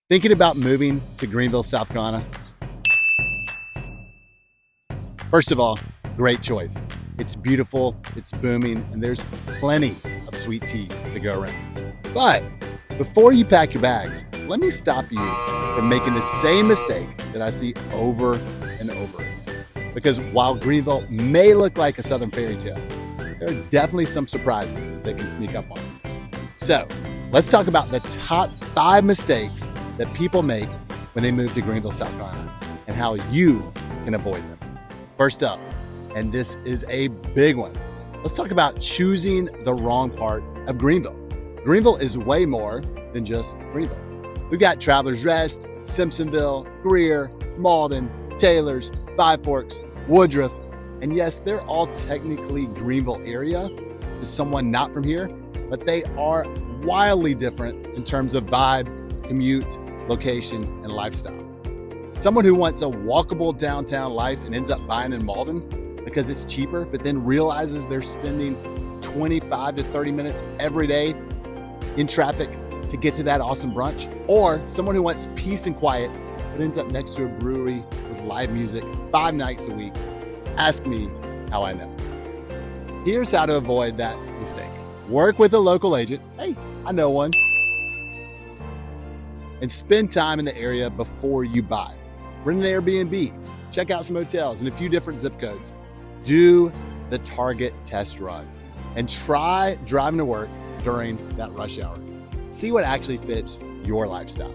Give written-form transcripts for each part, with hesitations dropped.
Thinking about moving to Greenville, South Carolina? First of all, great choice. It's beautiful, it's booming, and there's plenty of sweet tea to go around. But before you pack your bags, let me stop you from making the same mistake that I see over and over again. Because while Greenville may look like a Southern fairy tale, there are definitely some surprises that can sneak up on you. So let's talk about the top 5 mistakes that people make when they move to Greenville, South Carolina, and how you can avoid them. First up, and this is a big one, let's talk about choosing the wrong part of Greenville. Greenville is way more than just Greenville. We've got Travelers Rest, Simpsonville, Greer, Malden, Taylors, Five Forks, Woodruff, and yes, they're all technically Greenville area to someone not from here, but they are wildly different in terms of vibe, commute, location, and lifestyle. Someone who wants a walkable downtown life and ends up buying in Malden because it's cheaper, but then realizes they're spending 25 to 30 minutes every day in traffic to get to that awesome brunch. Or someone who wants peace and quiet, but ends up next to a brewery with live music 5 nights a week. Ask me how I know. Here's how to avoid that mistake. Work with a local agent. Hey, I know one. And spend time in the area before you buy. Rent an Airbnb, check out some hotels in a few different zip codes. Do the Target test run and try driving to work during that rush hour. See what actually fits your lifestyle.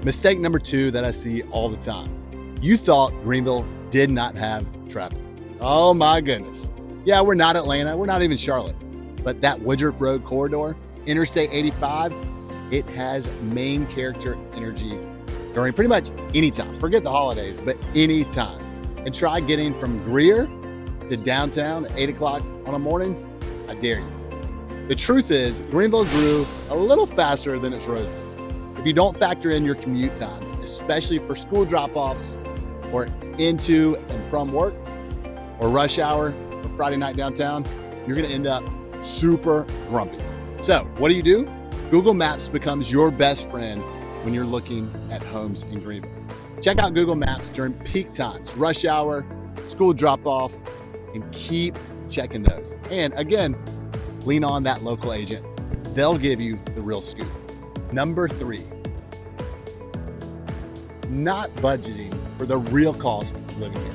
Mistake number 2 that I see all the time. You thought Greenville did not have traffic. Oh my goodness. Yeah, we're not Atlanta, we're not even Charlotte, but that Woodruff Road corridor, Interstate 85, it has main character energy during pretty much any time. Forget the holidays, but any time. And try getting from Greer to downtown at 8 o'clock on a morning. I dare you. The truth is, Greenville grew a little faster than its roses. If you don't factor in your commute times, especially for school drop-offs or into and from work or rush hour or Friday night downtown, you're gonna end up super grumpy. So what do? Google Maps becomes your best friend when you're looking at homes in Greenville. Check out Google Maps during peak times, rush hour, school drop-off, and keep checking those. And again, lean on that local agent. They'll give you the real scoop. Number 3, not budgeting for the real cost of living here.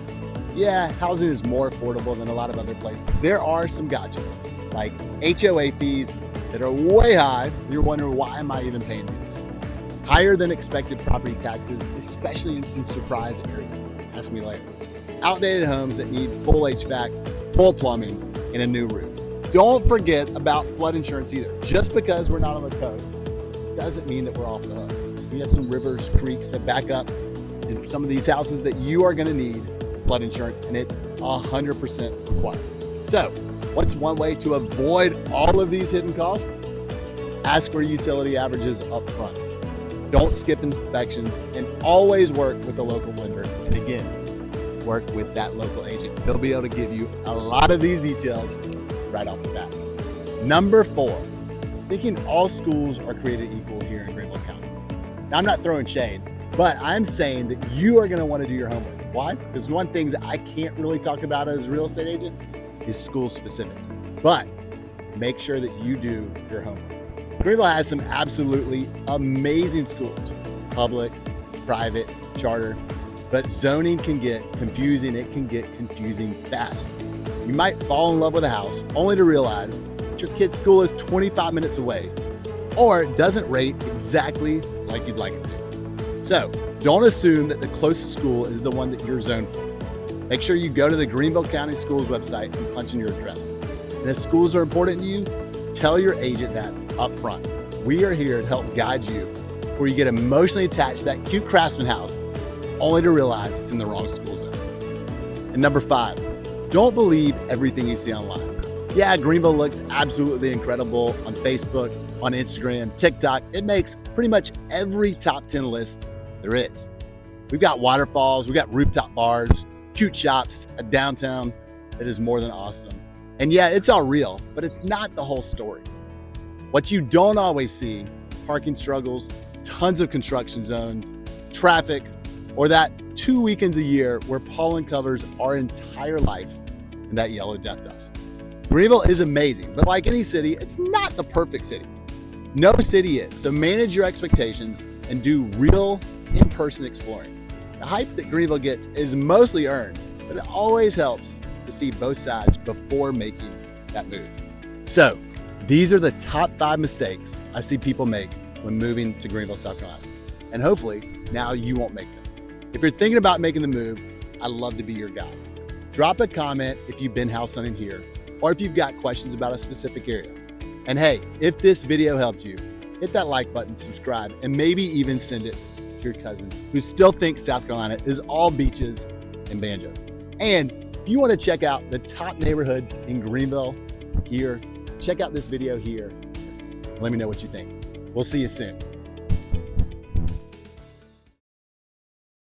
Yeah, housing is more affordable than a lot of other places. There are some gotchas, like HOA fees that are way high. You're wondering, why am I even paying these things? Higher than expected property taxes, especially in some surprise areas. Ask me later. Outdated homes that need full HVAC, full plumbing, and a new roof. Don't forget about flood insurance either. Just because we're not on the coast doesn't mean that we're off the hook. We have some rivers, creeks that back up in some of these houses that you are gonna need flood insurance, and it's 100% required. So, what's one way to avoid all of these hidden costs? Ask for utility averages up front. Don't skip inspections, and always work with a local lender. And again, work with that local agent. They'll be able to give you a lot of these details right off the bat. Number 4, thinking all schools are created equal here in Greenville County. Now, I'm not throwing shade, but I'm saying that you are gonna wanna do your homework. Why? Because one thing that I can't really talk about as a real estate agent is school specific, but make sure that you do your homework. Greenville has some absolutely amazing schools, public, private, charter, but zoning can get confusing. It can get confusing fast. You might fall in love with a house only to realize that your kid's school is 25 minutes away or doesn't rate exactly like you'd like it to. So don't assume that the closest school is the one that you're zoned for. Make sure you go to the Greenville County Schools website and punch in your address. And if schools are important to you, tell your agent that up front. We are here to help guide you before you get emotionally attached to that cute craftsman house, only to realize it's in the wrong school zone. And number 5, don't believe everything you see online. Yeah, Greenville looks absolutely incredible on Facebook, on Instagram, TikTok. It makes pretty much every top 10 list there is. We've got waterfalls, we've got rooftop bars, cute shops, a downtown that is more than awesome. And yeah, it's all real, but it's not the whole story. What you don't always see, parking struggles, tons of construction zones, traffic, or that 2 weekends a year where pollen covers our entire life in that yellow death dust. Greenville is amazing, but like any city, it's not the perfect city. No city is, so manage your expectations and do real in-person exploring. The hype that Greenville gets is mostly earned, but it always helps to see both sides before making that move. So, these are the top 5 mistakes I see people make when moving to Greenville, South Carolina. And hopefully, now you won't make them. If you're thinking about making the move, I'd love to be your guide. Drop a comment if you've been house hunting here, or if you've got questions about a specific area. And hey, if this video helped you, hit that like button, subscribe, and maybe even send it to your cousin who still thinks South Carolina is all beaches and banjos. And if you want to check out the top neighborhoods in Greenville here, check out this video here. Let me know what you think. We'll see you soon.